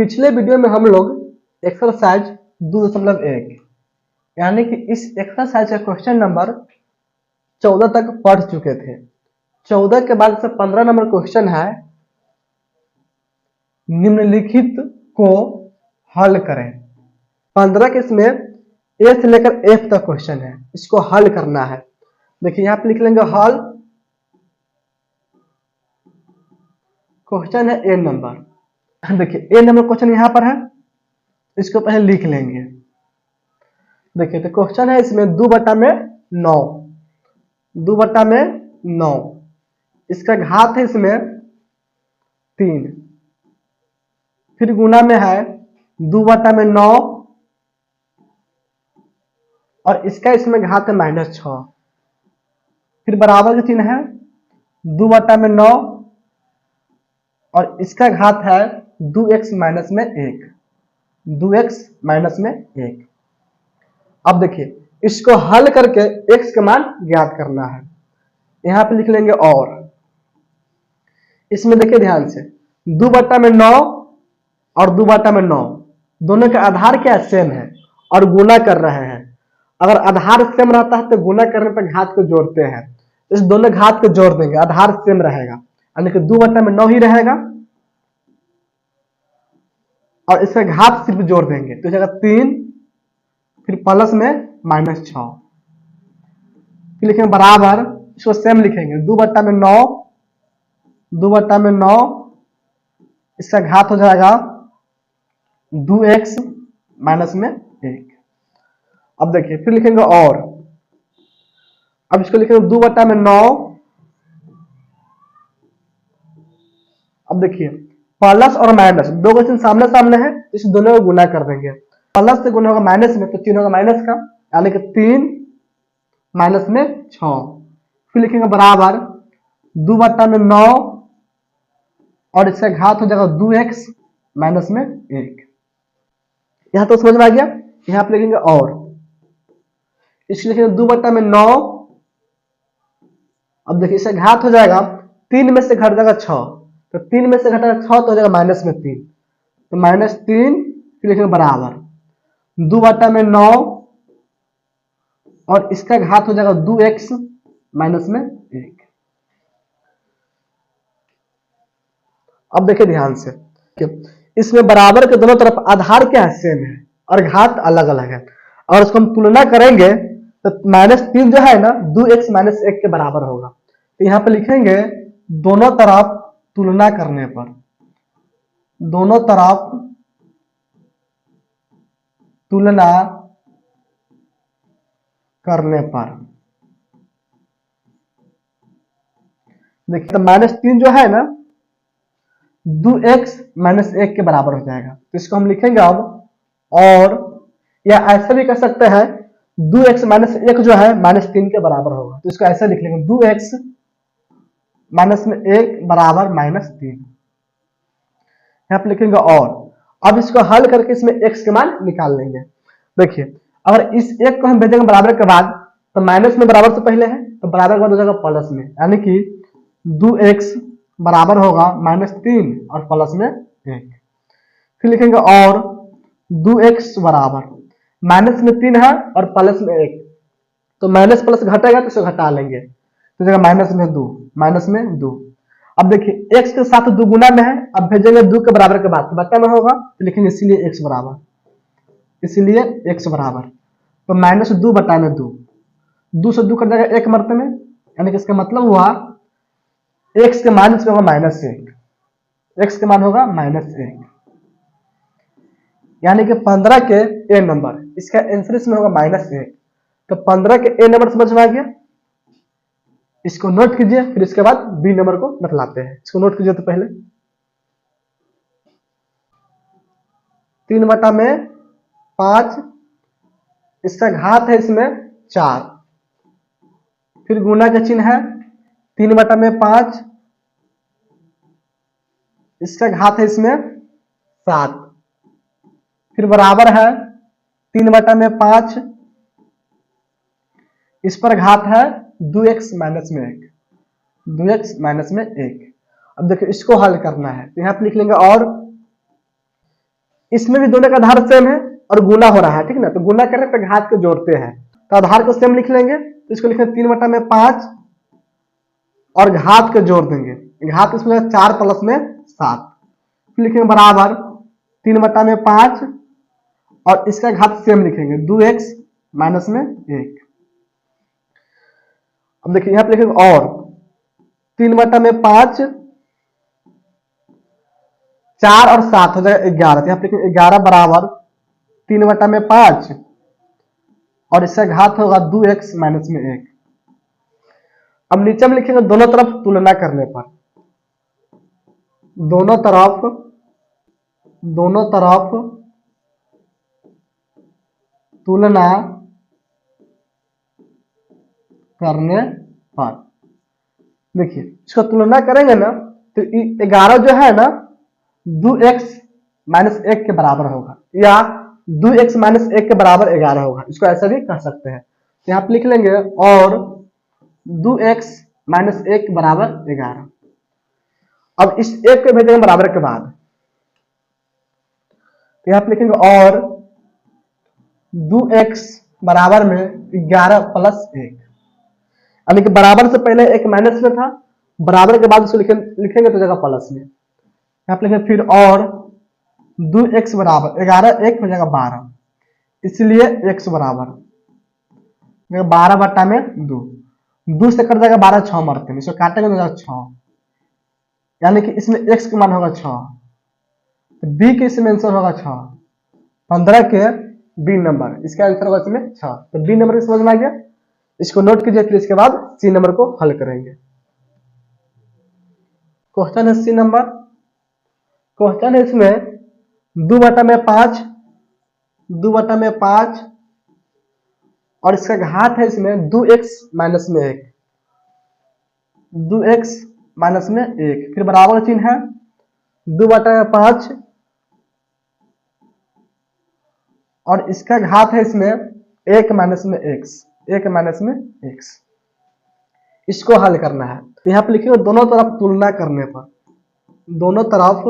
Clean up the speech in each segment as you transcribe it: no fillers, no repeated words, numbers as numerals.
पिछले वीडियो में हम लोग एक्सरसाइज 2.1 यानी कि इस एक्सरसाइज का क्वेश्चन नंबर 14 तक पढ़ चुके थे। 14 के बाद से 15 नंबर क्वेश्चन है, निम्नलिखित को हल करें। 15 के इसमें ए से लेकर एफ तक क्वेश्चन है, इसको हल करना है। देखिए यहाँ पे लिख लेंगे हल, क्वेश्चन है ए नंबर। देखिए ए नंबर क्वेश्चन यहाँ पर है, इसको पहले लिख लेंगे। देखिए तो क्वेश्चन है इसमें 2/9, 2/9, इसका घात है इसमें 3, फिर गुना में है 2/9 और इसका इसमें घात है -6, फिर बराबर का चिन्ह है 2/9 और इसका घात है 2x - 1, 2x - 1। अब देखिए इसको हल करके x का मान ज्ञात करना है। यहां पे लिख लेंगे और इसमें देखिए ध्यान से 2/9 और 2/9 दोनों का आधार क्या है, सेम है और गुना कर रहे हैं। अगर आधार सेम रहता है तो गुना करने पर घात को जोड़ते हैं, इस दोनों घात को जोड़ देंगे, आधार सेम रहेगा यानी कि 2/9 ही रहेगा और इसका घात सिर्फ जोड़ देंगे तो जगह 3, फिर प्लस में -6, फिर लिखेंगे बराबर, इसको सेम लिखेंगे 2/9, 2/9 इसका घात हो जाएगा 2x - 1। अब देखिए फिर लिखेंगे और, अब इसको लिखेंगे 2/9। अब देखिए प्लस और माइनस दो क्वेश्चन सामने सामने है, इस दोनों को गुना कर देंगे। प्लस से गुना होगा माइनस में तो चिन्ह होगा माइनस का, यानी कि 3 - 6, फिर लिखेंगे बराबर 2/9 और इसका घात हो जाएगा 2x - 1। यहां तो समझ में आ गया। यहां पे लिखेंगे और, इसलिए लिखेंगे 2/9। अब देखिए इसका घात हो जाएगा 3 में से घट जाएगा 6, तो 3 में से घटेगा 6 तो हो जाएगा -3, तो -3, फिर लिखेंगे बराबर 2/9 और इसका घात हो जाएगा 2x - 1। अब देखिए ध्यान से, इसमें बराबर के दोनों तरफ आधार क्या है, सेम है और घात अलग अलग है। और उसको हम तुलना करेंगे तो -3 जो है ना 2x - 1 के बराबर होगा। तो यहाँ पे लिखेंगे दोनों तरफ तुलना करने पर, दोनों तरफ तुलना करने पर देखिए तो -3 जो है ना 2x - 1 के बराबर हो जाएगा, तो इसको हम लिखेंगे अब और, या ऐसा भी कर सकते हैं 2x - 1 जो है -3 के बराबर होगा, तो इसको ऐसे लिख लेंगे 2x - 1 बराबर -3। यहाँ पे लिखेंगे और, अब इसको हल करके इसमें x के मान निकाल लेंगे। देखिए अगर इस एक को हम भेजेंगे बराबर के बाद तो माइनस में बराबर से पहले है तो बराबर के बाद हो जाएगा प्लस में, यानी कि 2x बराबर होगा -3 और प्लस में 1। फिर लिखेंगे और 2x बराबर माइनस में 3 है और प्लस में 1, तो माइनस प्लस घटेगा तो इसे घटा लेंगे, तो जगह -2। अब देखिए x के साथ 2 गुना में है, अब भेजेंगे 2 के बराबर के बाद तो बचा में होगा, तो लिखेंगे इसीलिए x बराबर, इसीलिए x बराबर, तो -2/2, 2 से 2 कट जाएगा 1 मरते में, यानी कि इसका मतलब हुआ x के मान इसमें होगा -1, x के मान होगा -1, यानी कि 15 के ए नंबर, इसका आंसर इसमें होगा -1। तो 15 के ए नंबर समझ में आ गया। इसको नोट कीजिए, फिर इसके बाद बी नंबर को बतलाते हैं। इसको नोट कीजिए तो पहले 3/5, इसका घात है इसमें 4, फिर गुना का चिन्ह है 3/5, इसका घात है इसमें 7, फिर बराबर है 3/5, इस पर घात है 2x - 1, 2x - 1। अब देखिए इसको हल करना है तो यहाँ पे लिख लेंगे और, इसमें भी दोनों का आधार सेम है और गुना हो रहा है, ठीक ना। तो गुना करने पे घात को जोड़ते हैं, तो आधार को सेम लिख लेंगे, तो इसको लिखेंगे 3/5 और घात को जोड़ देंगे, घात इसमें 4 प्लस में 7, फिर लिखेंगे बराबर 3/5 और इसका घात सेम लिखेंगे 2x माइनस में 1। अब देखिए यहाँ पे लिखेंगे और 3/5 4 और 7 हो जाएगा 11, तो यहाँ पे लिखेंगे 11 बराबर 3/5 और इसका घात होगा 2x माइनस में 1। अब नीचे में लिखेंगे दोनों तरफ तुलना करने पर, दोनों तरफ तुलना करने पर, देखिए इसको तुलना करेंगे ना तो 11 जो है ना 2x माइनस 1 के बराबर होगा या 2x माइनस 1 के बराबर 11 होगा, इसको ऐसा भी कह सकते हैं। तो यहाँ पे लिख लेंगे और 2x माइनस 1 के बराबर 11। अब इस 1 को भेजेंगे बराबर के बाद, तो यहाँ पे लिखेंगे और 2x बराबर में 11 प्लस 1, यानी कि बराबर से पहले एक माइनस में था, बराबर के बाद उसको लिखेंगे तो जगह प्लस में। यहाँ पे लिखेंगे फिर और 2x बराबर 11 1 हो जाएगा 12, इसलिए x बराबर 12/2, 2 से कट जाएगा 12 6 मरते हैं, इसको काटेंगे तो जाएगा 6, यानी कि इसमें x का मान होगा 6, तो b के इसमें आंसर होगा 6, 15 के b नंबर, इसका आंसर होगा इसमें 6। तो b नंबर समझ में आ गया, इसको नोट कीजिए, फिर इसके बाद सी नंबर को हल करेंगे। क्वेश्चन है सी नंबर, क्वेश्चन है इसमें 2/5 और इसका घात है इसमें 2x माइनस में 1, 2x माइनस में 1, फिर बराबर चिन्ह है 2/5 और इसका घात है इसमें 1 माइनस में x, 1 माइनस में x, इसको हल करना है। तो यहाँ पे लिखिए दोनों तरफ तुलना करने पर, दोनों तरफ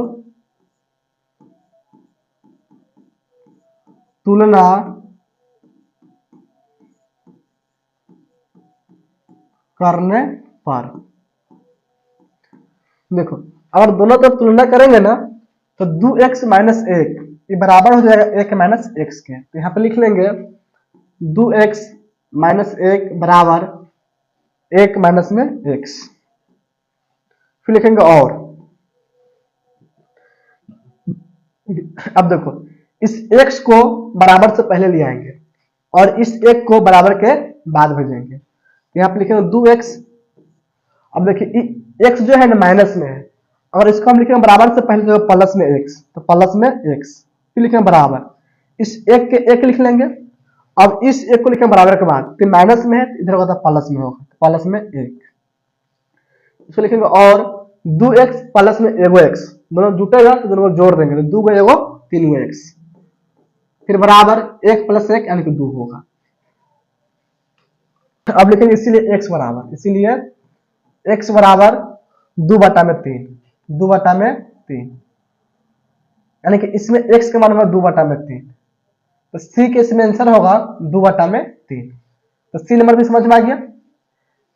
तुलना करने पर, देखो अगर दोनों तरफ तुलना करेंगे ना तो 2x माइनस 1 ये बराबर हो जाएगा 1 माइनस x के, तो यहाँ पे लिख लेंगे 2x माइनस 1 बराबर 1 माइनस में x, फिर लिखेंगे और, अब देखो इस x को बराबर से पहले ले आएंगे और इस 1 को बराबर के बाद भेजेंगे, यहाँ पे लिखेंगे 2x। अब देखिए x जो है ना माइनस में है, और इसको हम लिखेंगे बराबर से पहले जो प्लस में x, तो प्लस में x, फिर लिखेंगे बराबर, इस 1 के 1 लिख लेंगे, अब इस 1 को लिखेंगे बराबर के बाद, तो माइनस में है इधर होगा प्लस में होगा, प्लस में 1, इसको लिखेंगे और 2x प्लस में एगो x, दोनों जुटेगा तो दोनों को जोड़ देंगे, तो 2 एगो 3 x, फिर बराबर 1 प्लस 1 यानी कि 2 होगा। अब लिखेंगे इसीलिए x बराबर, इसीलिए x बराबर 2/3, 2/3, यानी कि इसमें x का मान होगा 2/3, तो c के इसमें आंसर होगा 2/3। तो सी नंबर भी समझ में आ गया।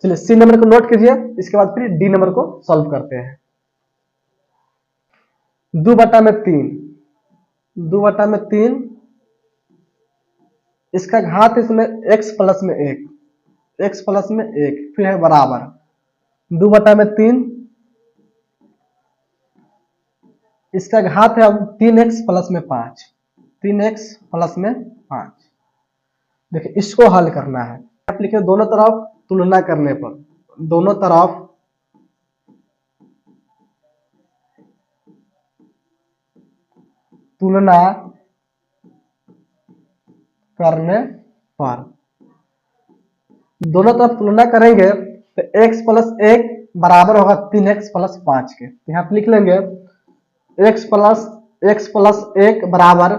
चलिए सी नंबर को नोट कीजिए, इसके बाद फिर डी नंबर को सॉल्व करते हैं। 2/3, 2/3, इसका घात इसमें x प्लस में 1, x प्लस में 1, फिर है बराबर 2/3, इसका घात है अब 3x प्लस में 5, 3x प्लस में 5। देखिए इसको हल करना है, आप लिखे दोनों तरफ तुलना करने पर, दोनों तरफ तुलना करने पर, दोनों तरफ तुलना करेंगे तो x प्लस 1 बराबर होगा 3x प्लस 5 के, यहाँ पे लिख लेंगे x प्लस 1 बराबर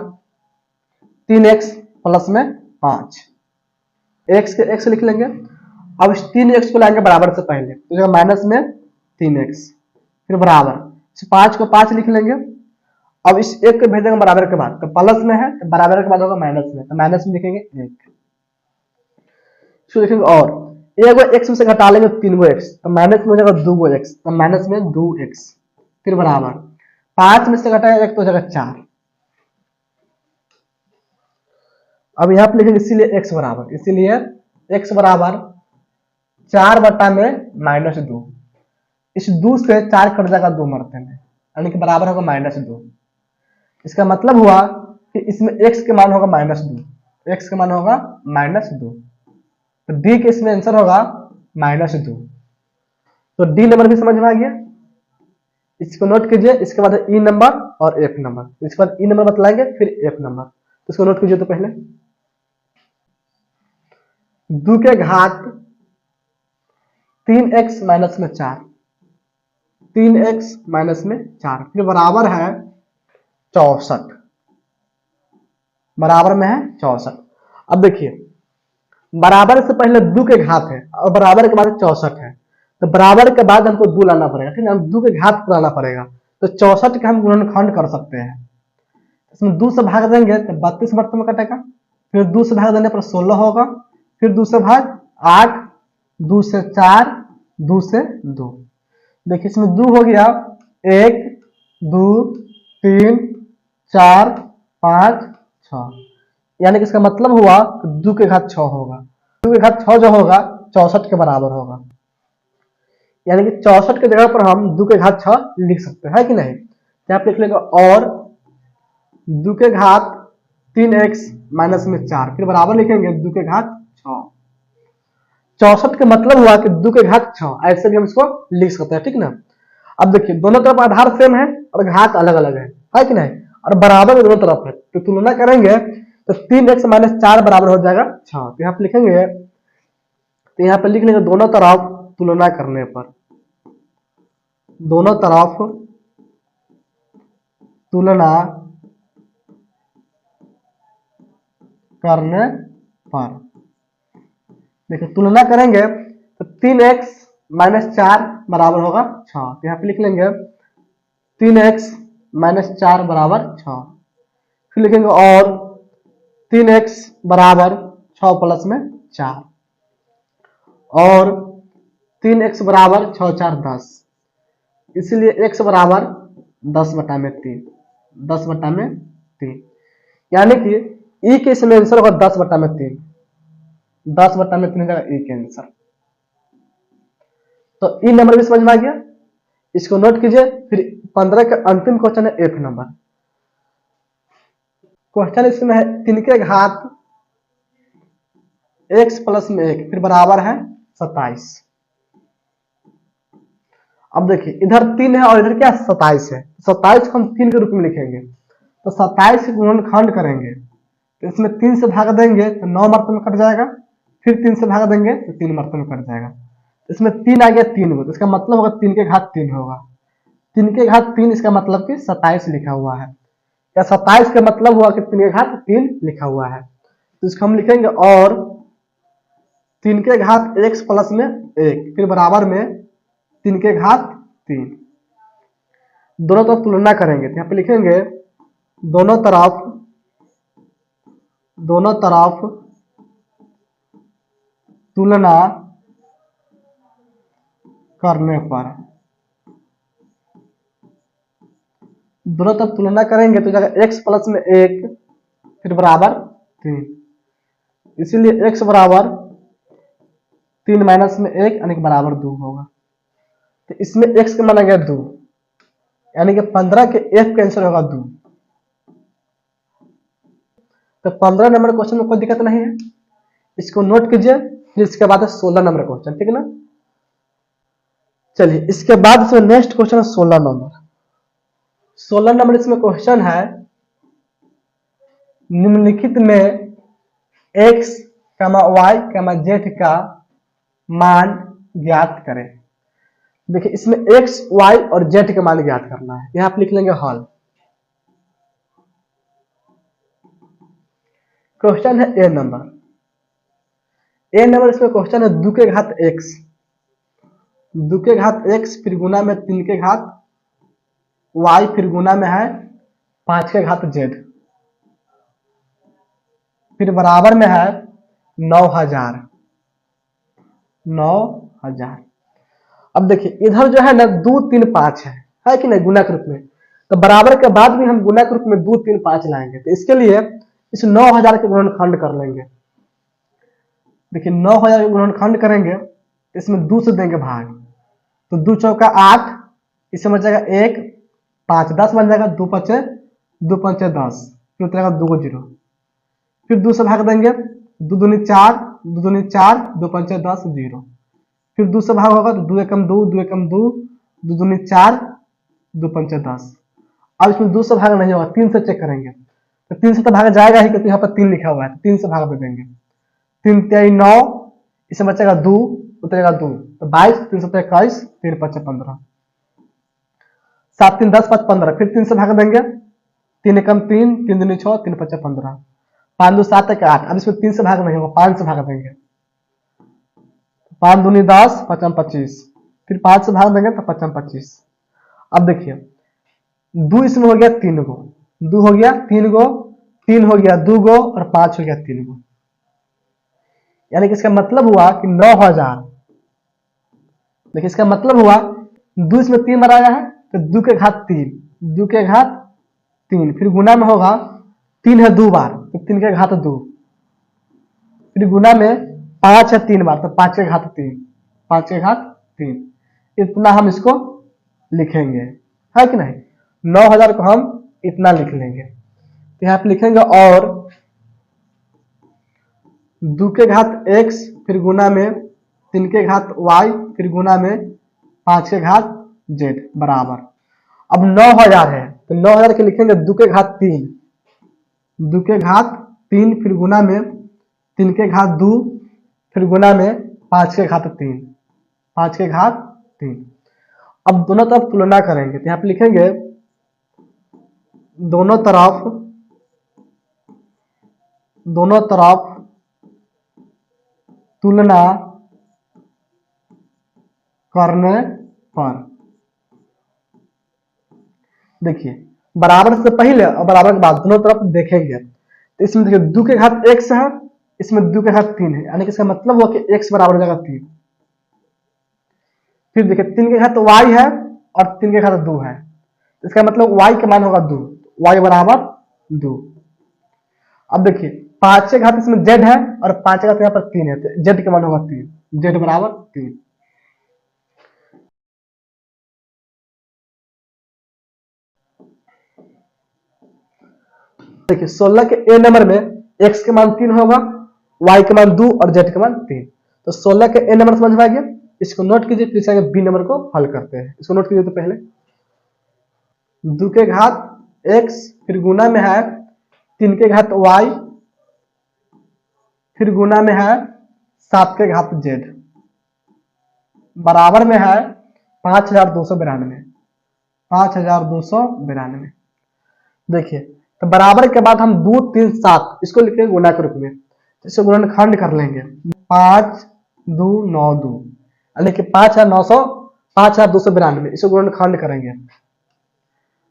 3x प्लस में 5, x के x लिख लेंगे। अब इस 3x को लाएंगे बराबर से पहले, तो जगह माइनस में 3x, फिर बराबर 5 को 5 लिख लेंगे। अब इस एक को भेज देंगे बराबर के बाद, तो प्लस में है तो बराबर के बाद होगा माइनस में, तो माइनस में लिखेंगे 1। इसको लिखेंगे और एक एक्स में से घटा लेंगे 3 एक्स, तो माइनस में हो जाएगा 2 एक्स, तो माइनस में 2 एक्स, फिर बराबर 5 में से घटाएगा 1 तो हो जाएगा 4। अब यहाँ पे लिखेंगे इसीलिए x बराबर, इसीलिए x बराबर 4 बटा में माइनस 2, इस 2 से 4 कट जाएगा 2 मरते में, यानी कि बराबर होगा -2। इसका मतलब हुआ कि इसमें x के मान होगा -2, x के मान होगा -2, तो d के इसमें आंसर होगा -2। तो d नंबर भी समझ में आ गया। इसको नोट कीजिए, इसके बाद ई नंबर और एफ नंबर, इसके बाद ई नंबर बतलाएंगे फिर एफ नंबर, तो इसको नोट कीजिए। तो पहले 2 के घात 3x माइनस में 4, 3x माइनस में 4, फिर बराबर है 64, बराबर में है 64। अब देखिए बराबर से पहले 2 के घात है और बराबर के बाद 64 है, तो बराबर के बाद हमको 2 लाना पड़ेगा, ठीक है, हम 2 के घात को लाना पड़ेगा, तो 64 के हम गुणनखंड कर सकते हैं। इसमें 2 से भाग देंगे तो 32 मरते में कटेगा, फिर 2 से भाग देने पर 16 होगा, फिर 2 से भाग 8, 2 से 4, 2 से 2। देखिए इसमें 2 हो गया, 1 2 3 4 5 6, यानी कि इसका मतलब हुआ कि 2 के घात 6 होगा, 2 के घात 6 जो होगा 64 के बराबर होगा, यानी कि 64 की जगह पर हम 2 के घात 6 लिख सकते हैं कि नहीं। यहाँ पे लिख लेंगे और 2 के घात 3x माइनस में 4, फिर बराबर लिखेंगे 2 के घात 6। 64 का मतलब हुआ कि 2 के घात 6, ऐसे भी हम इसको लिख सकते हैं, ठीक ना। अब देखिए दोनों तरफ आधार सेम है और घात अलग अलग है कि नहीं, और बराबर दोनों तरफ है, तो तुलना करेंगे तो 3x माइनस 4 बराबर हो जाएगा 6। तो यहाँ पे लिखेंगे, तो यहाँ पे लिख लेंगे दोनों तरफ तुलना करने पर, दोनों तरफ तुलना करने पर, देखिए तुलना करेंगे तो 3x माइनस 4 बराबर होगा 6, तो यहाँ पे लिख लेंगे 3x माइनस 4 बराबर 6, फिर लिखेंगे और 3x बराबर 6 प्लस में 4, और 3x बराबर 6 4 10, इसीलिए x बराबर 10 बटा में 3, 10 बटा में 3, यानी कि ई के इसमें आंसर होगा 10 बटा में 3, 10 बटा में 3 हो जाएगा ई के आंसर। तो ई नंबर भी समझ में आ गया, इसको नोट कीजिए। फिर 15 का अंतिम क्वेश्चन है एफ नंबर। क्वेश्चन इसमें है 3 के घात x प्लस में 1, फिर बराबर है 27। अब देखिए इधर 3 है और इधर क्या 27 है, 27 को हम 3 के रूप में लिखेंगे, तो 27 गुणनखंड करेंगे तो इसमें 3 से भाग देंगे तो 9 मरतबे कट जाएगा, फिर 3 से भाग देंगे तो 3 मरतबे कट जाएगा, इसमें 3 आ गया 3 को, तो इसका मतलब होगा 3 के घात 3 होगा, 3 के घात 3, इसका मतलब कि 27 लिखा हुआ है, या 27 का मतलब हुआ कि 3 के घात 3 लिखा हुआ है, तो इसको हम लिखेंगे और 3 के घात x प्लस में 1, फिर बराबर में 3 के घात 3, दोनों तरफ तुलना करेंगे, तो यहाँ पे लिखेंगे दोनों तरफ तुलना करने पर, दोनों तरफ तुलना करेंगे तो जाएगा x प्लस में 1 फिर बराबर 3, इसीलिए x बराबर 3 माइनस में 1 यानी कि बराबर 2 होगा, तो इसमें x का मान आ गया 2, यानी कि 15 के f का आंसर होगा 2। तो 15 नंबर क्वेश्चन में कोई दिक्कत नहीं है, इसको नोट कीजिए। फिर इसके बाद है 16 नंबर क्वेश्चन, ठीक है ना। चलिए इसके बाद से नेक्स्ट क्वेश्चन है 16 नंबर। 16 नंबर इसमें क्वेश्चन है निम्नलिखित में x, y, z का मान ज्ञात करें। देखिए इसमें x, y और z का मान ज्ञात करना है, यहां आप लिख लेंगे हल। क्वेश्चन है ए नंबर। ए नंबर इसमें क्वेश्चन है 2 के घात x, 2 के घात x फिर गुना में 3 के घात y, फिर गुना में है 5 के घात z, फिर बराबर में है 9000। 9000। अब देखिए इधर जो है ना 2 3 5 है कि नहीं गुणक रूप में, तो बराबर के बाद भी हम गुणक रूप में 2 3 5 लाएंगे, तो इसके लिए इस 9000 के गुणनखंड कर लेंगे। देखिए 9000 के गुणनखंड करेंगे तो इसमें 2 से देंगे भाग, तो 2 चौका 8, इससे बच जाएगा 1 5 10 बन जाएगा, 2 5 10, फिर उतरेगा 2 0, फिर 2 से भाग देंगे, 2 दूनी 4, 2 दूनी 4, 2 5 10 0, फिर 2 से भाग होगा तो 2 एकम 2, 2 एकम 2, 2 दूनी 4, 2 5 10। अब इसमें 2 से भाग नहीं होगा, 3 से चेक करेंगे, तो 3 से तो भाग जाएगा ही क्योंकि यहाँ पर 3 लिखा हुआ है, तो 3 से भाग दे देंगे। 3 3 9, इसमें बचेगा 2, उतरेगा 2, तो 22, 3 7 21, 3 5 15, 7 3 10 5 15, फिर 3 से भाग देंगे, 3 एकम 3, 3 दूनी 6, 3 5 15, 5 2 7 1 8। अब इसमें 3 से भाग नहीं होगा, 5 से भाग देंगे, 5 दूनी 10, 5 25, फिर 5 से भाग देंगे तो 5 25। अब देखिए 2 इसमें हो गया 3 गो, 2 हो गया 3 गो, 3 हो गया 2 गो, और 5 हो गया 3 गो, यानी कि इसका मतलब हुआ कि 9000। देखिए इसका मतलब हुआ 2 इसमें 3 बार आया है, तो 2 के घात 3, 2 के घात 3, फिर गुना में होगा 3 है 2 बार, तो 3 के घात 2, फिर गुना में 5 है 3 बार, तो 5 के घात 3, 5 के घात 3, इतना हम इसको लिखेंगे, है कि नहीं। 9000 को हम इतना लिख लेंगे, तो यहाँ पे लिखेंगे और 2 के घात x, फिर गुना में 3 के घात y, फिर गुना में 5 के घात z बराबर। अब 9000 है तो 9000 के लिखेंगे 2 के घात 3, 2 के घात 3, फिर गुना में 3 के घात 2, फिर गुना में 5 के घात 3, 5 के घात 3। अब दोनों तरफ तुलना करेंगे, तो यहाँ पे लिखेंगे दोनों तरफ तुलना करने पर, देखिए बराबर से पहले और बराबर के बाद दोनों तरफ देखेंगे, तो इसमें देखिए 2 के घात x है, इसमें 2 के घात 3 है, यानी कि इसका मतलब हुआ कि x बराबर हो जाएगा 3। फिर देखिए 3 के घात y है और 3 के घात 2 है, इसका मतलब y का मान होगा 2, y बराबर 2। अब देखिए 5 के घात इसमें z है और 5 के घात यहाँ पर 3 है, तो z का मान होगा 3, z बराबर 3। देखिए 16 के a नंबर में x के मान 3 होगा, y के मान 2 और z के मान 3, तो 16 के a नंबर समझ में आ गया। इसको नोट कीजिए, फिर से बी नंबर को हल करते हैं। इसको नोट कीजिए तो पहले 2 के घात x, फिर गुना में है 3 के घात y, फिर गुना में है 7 के घात z बराबर में है 5292, 5292। देखिए तो बराबर के बाद हम 2 3 7 इसको लिखेंगे गुणा के रूप में, तो इसे गुणनखंड कर लेंगे, 5 2 9 2, यानी कि 5292, इसे गुणनखंड करेंगे,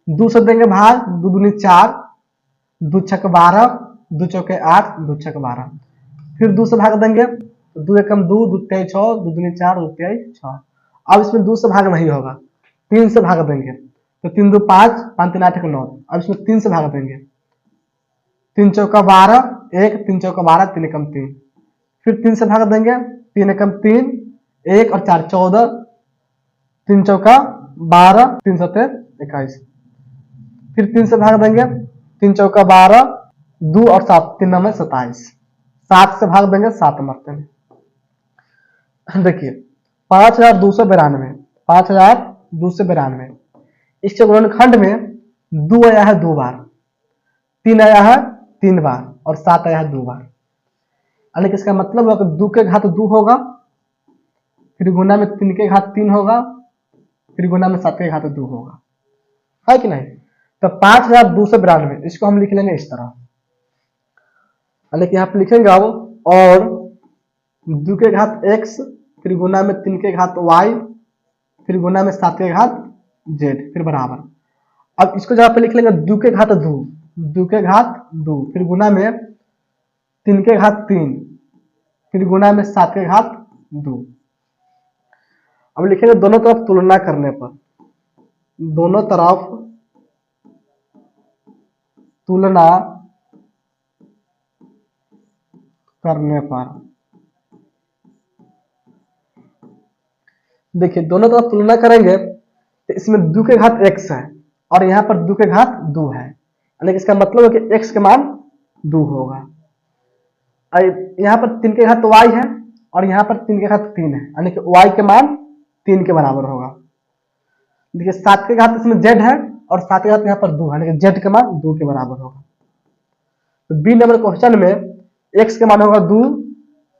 2 से देंगे भाग, 2 दूनी 4, 2 छक 12, 2 चौके 8, 2 छक 12, फिर 2 से भाग देंगे, 2 एकम 2, 2 तेई 6, 2 दूनी 4, 2 तेई 6। अब इसमें 2 से भाग नहीं होगा, 3 से भाग देंगे, तो 3 2 5, 5 3 8 9। अब इसमें 3 से भाग देंगे, 3 चौका 12, 1 3 चौका 12, 3 एकम 3, फिर 3 से भाग देंगे, 3 एकम 3, 1 और 4 14, 3 चौका 12, 3 7 21, फिर 3 से भाग देंगे, 3 चौका 12, 2 और 7 3 9 27, 7 से भाग देंगे 7 मरते में। देखिए 5292, 5292, इसके गुणनखंड में 2 आया है 2 बार, 3 आया है 3 बार और 7 आया है 2 बार, यानी कि इसका मतलब हुआ कि 2 के घात 2 होगा, फिर गुना में 3 के घात 3 होगा, फिर गुना में 7 के घात 2 होगा, है कि नहीं। तो 5292, इसको हम लिख लेंगे इस तरह, यानी कि यहाँ पे लिखेंगे अब और 2 के घात x, फिर गुना में 3 के घात y, फिर गुना में 7 के घात z, फिर बराबर। अब इसको जहाँ पे लिख लेंगे दो के घात दो, दो के घात दो, फिर गुना में तीन के घात तीन, फिर गुना में सात के घात दो। अब लिखेंगे दोनों तरफ तुलना करने पर, दोनों तरफ तुलना करने पर, देखिए दोनों तरफ तुलना करेंगे तो इसमें दो के घात x है और यहाँ पर दो के घात दो है, यानी कि इसका मतलब है कि x के मान दो होगा। यहाँ पर तीन के घात y है और यहाँ पर तीन के घात तीन है, यानी कि y के मान तीन के बराबर होगा। देखिए सात के घात इसमें z है और सात के घात यहाँ पर दो है, यानी कि z के मान दो के बराबर होगा। तो बी नंबर क्वेश्चन में x के मान होगा दो,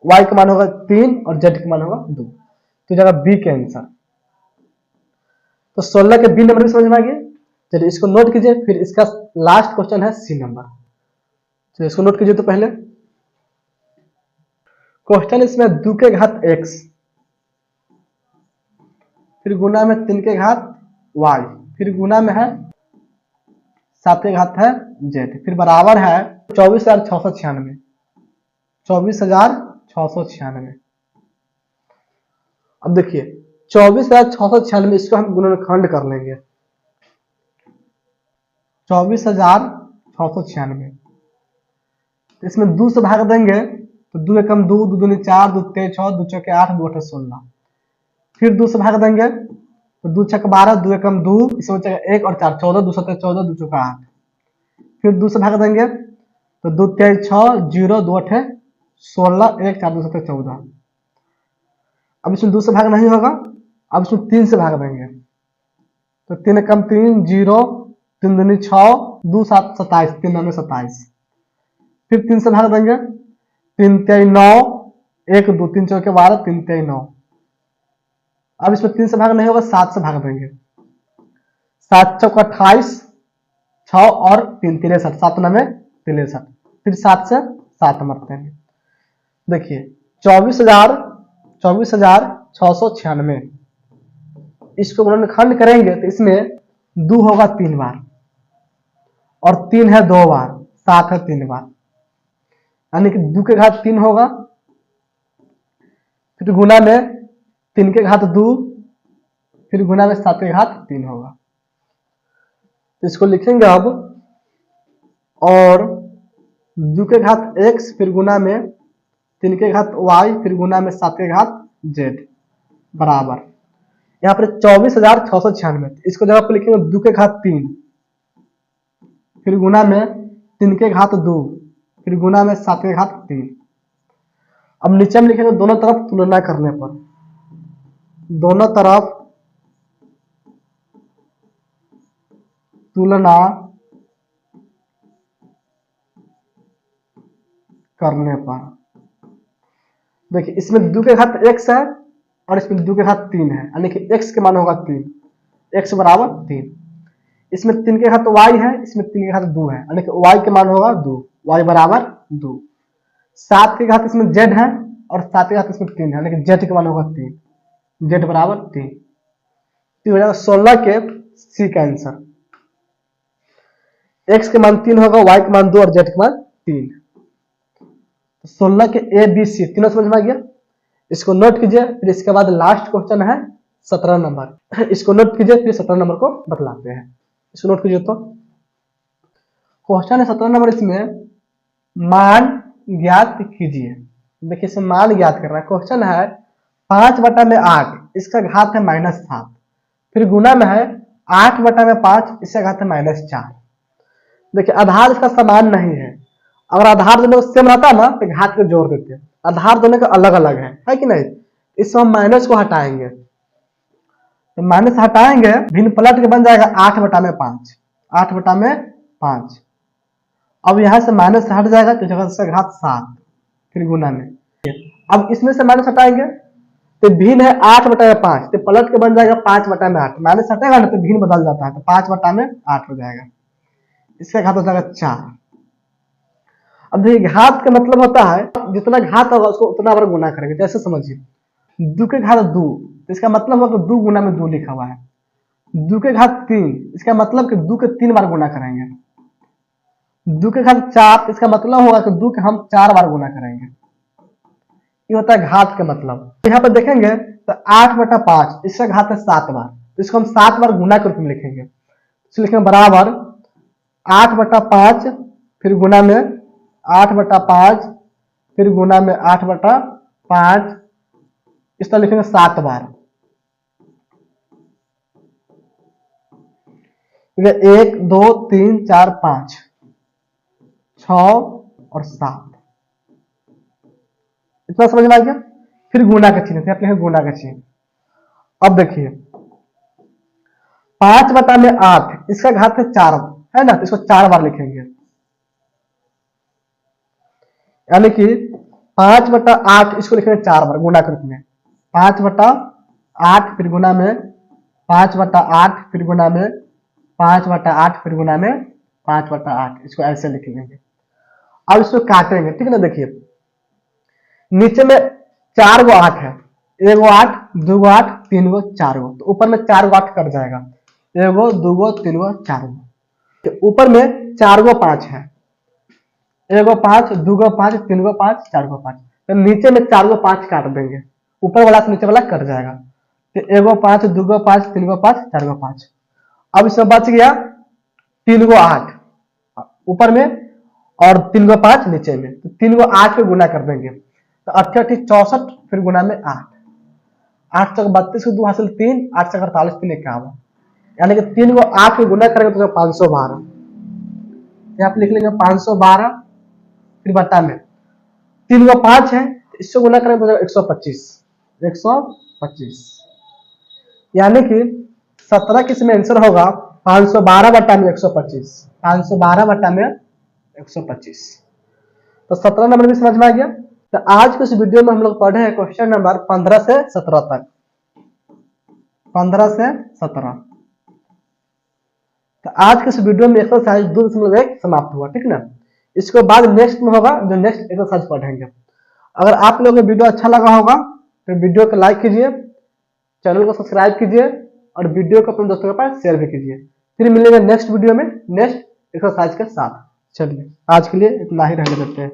y के मान होगा तीन और z के मान होगा दो, तो जगह बी के आंसर। तो 16 के बी नंबर भी समझ में आ गया। चलिए इसको नोट कीजिए, फिर इसका लास्ट क्वेश्चन है सी नंबर। चलिए इसको नोट कीजिए। तो पहले क्वेश्चन इसमें दो के घात x, फिर गुना में तीन के घात y, फिर गुना में है सात के घात है z, फिर बराबर है 24,696, 24,696। अब देखिए 24,696, इसको हम गुणनखंड कर लेंगे। 24,696 इसमें दो से भाग देंगे तो दो एकम दो, दो दूनी चार, दो तेईस छह, दो चौके आठ, दो अठे 16। फिर दो से भाग देंगे तो दो छक 12, दो एकम दो, इसमें एक और चार 14, दो सत्ते 14, दो चौका 8। फिर दो से भाग देंगे तो दो तेईस छह, जीरो, दो अठे 16, एक चार, दो सत्ते 14। अब इसमें दो से भाग नहीं होगा, अब इसमें तीन से भाग देंगे तो तीन एकम तीन, जीरो, तीन दूनी छह, दो सात 27, तीन नौ 27। फिर तीन से भाग देंगे, तीन तेईस 9, एक दो, तीन चौके 12, तीन तेईस 9। अब इसमें तीन से भाग नहीं होगा, सात से भाग देंगे, सात चौक 28, छह और तीन 63, सात नौ 63। फिर सात से सात मरते हैं। देखिए 24,696, इसको गुणनखंड करेंगे तो इसमें दो होगा तीन बार और तीन है दो बार, सात है तीन बार, यानी कि दो के घात तीन होगा, फिर गुना में तीन के घात दो, फिर गुना में सात के घात तीन होगा। तो इसको लिखेंगे अब, और दो के घात x, फिर गुना में तीन के घात y, फिर गुना में सात के घात z बराबर यहाँ पर 24,696। इसको जगह पर लिखेंगे दो के घात तीन, फिर गुना में तीन के घात दो, फिर गुना में सात के घात तीन। अब नीचे में लिखेंगे दोनों तरफ तुलना करने पर, दोनों तरफ तुलना करने पर, देखिए इसमें दो के घात x है और इसमें दो के घात तीन है, यानी कि x के मान होगा तीन, x बराबर तीन। इसमें तीन के घात y है, इसमें तीन के घात दो है, यानी कि y के मान होगा दो, y बराबर दो। सात के घात इसमें z है और सात के घात इसमें तीन है, यानी कि z के मान होगा तीन, z बराबर तीन। तो हो जाएगा 16 के सी का आंसर। x के मान तीन होगा, y के मान दो और z के मान तीन। 16 के ए बी सी तीनों समझ में आ गया। इसको नोट कीजिए, फिर इसके बाद लास्ट क्वेश्चन है 17 नंबर। इसको नोट कीजिए, फिर 17 नंबर को बतलाते हैं। इसको नोट कीजिए। तो क्वेश्चन है 17 नंबर, इसमें मान ज्ञात कीजिए। देखिए इसमें मान ज्ञात कर रहा है। क्वेश्चन है 5/8, इसका घात है -7, फिर गुना में है 8/5, इसका घात है -4। देखिए आधार इसका समान नहीं है, अगर आधार दोनों सेम रहता ना तो घात को जोड़ देते हैं, आधार दोनों का अलग अलग है कि नहीं। इसमें हम माइनस को हटाएंगे, तो माइनस हटाएंगे भिन्न पलट के बन जाएगा 8/5, 8/5। अब यहां से माइनस हट जाएगा तो जगह से घात 7, फिर गुना में। अब इसमें से माइनस हटाएंगे तो भिन्न है 8/5, तो पलट के बन जाएगा 5/8। माइनस हटेगा ना तो भिन्न बदल जाता है, तो 5/8 हो जाएगा, इसका घात हो जाएगा 4। अब देखिए घात का मतलब होता है जितना घात होगा उसको उतना बार गुना करेंगे। जैसे समझिए 2 के घात 2, तो इसका मतलब होगा 2 गुना में 2 लिखा हुआ है, 2 के घात 3, इसका मतलब कि 2 के 3 बार गुना करेंगे। 2 के घात 4, इसका मतलब होगा कि 2 के हम 4 बार गुना करेंगे। ये होता है घात का मतलब। यहाँ पर देखेंगे तो 8/5, इसका घात है 7 बार, तो इसको हम 7 बार गुना के रूप में लिखेंगे। तो लिखेंगे बराबर 8/5 फिर गुना में 8/5 फिर गुना में 8/5, इस तरह लिखेंगे 7 बार। 1 2 3 4 5 6 और 7, इतना समझ में आ गया। फिर गुना का चिन्ह, आप लिखेंगे गुना का चिन्ह। अब देखिए 5/8, इसका घात है 4 है ना, तो इसको 4 बार लिखेंगे। यानी कि 5/8 इसको लिखेंगे 4 बार गुना के रूप में। 5/8 फिर गुना में 5/8 फिर गुना में 5/8 फिर गुना में 5/8, इसको ऐसे लिख लेंगे। अब इसको काटेंगे, ठीक है ना। देखिए नीचे में 4 गो 8 है, 1 गो 8 2 गो 8 3 गो 4 गो, तो ऊपर में 4 गो 8 कट जाएगा। 1 गो 2 गो 3 गो 4 गो, तो ऊपर में 4 गो 5 है, 1 गो 5 2 गो 5 3 गो 5 4 गो 5, तो नीचे में 4 गो 5 काट देंगे, ऊपर वाला से नीचे वाला कट जाएगा। तो 1 गो 5 2 गो 5 3 गो 5 4 गो 5। अब इसमें बच गया 3 गो 8 ऊपर में और 3 गो 5 नीचे में, तो 3 गो 8 पे गुना कर देंगे, तो 8 8 64 फिर गुना में 8, 8 चौक 32 को 2 हासिल 3, 8 चौक 48 3 51, यानी कि 3 गो 8 पे गुना करेंगे तो 512। यहाँ पे लिख लेंगे 512 फिर बटा में 3 गो 5 है, इससे गुना करेंगे तो 125 125, यानी कि 17 किसमें आंसर होगा 512/125, 512/125। तो 17 नंबर भी समझ में आ गया। तो आज के इस वीडियो में हम लोग पढ़े हैं क्वेश्चन नंबर 15 से 17 तक, 15 से 17। तो आज के इस वीडियो में एक्सरसाइज 2.1 समाप्त हुआ, ठीक ना। इसके बाद नेक्स्ट में होगा जो नेक्स्ट एक्सरसाइज पढ़ेंगे। अगर आप लोगों को वीडियो अच्छा लगा होगा तो वीडियो को लाइक कीजिए, चैनल को सब्सक्राइब कीजिए और वीडियो को अपने दोस्तों के पास शेयर भी कीजिए। फिर मिलेंगे नेक्स्ट वीडियो में नेक्स्ट एक्सरसाइज के साथ। चलिए आज के लिए इतना ही रहने देते हैं।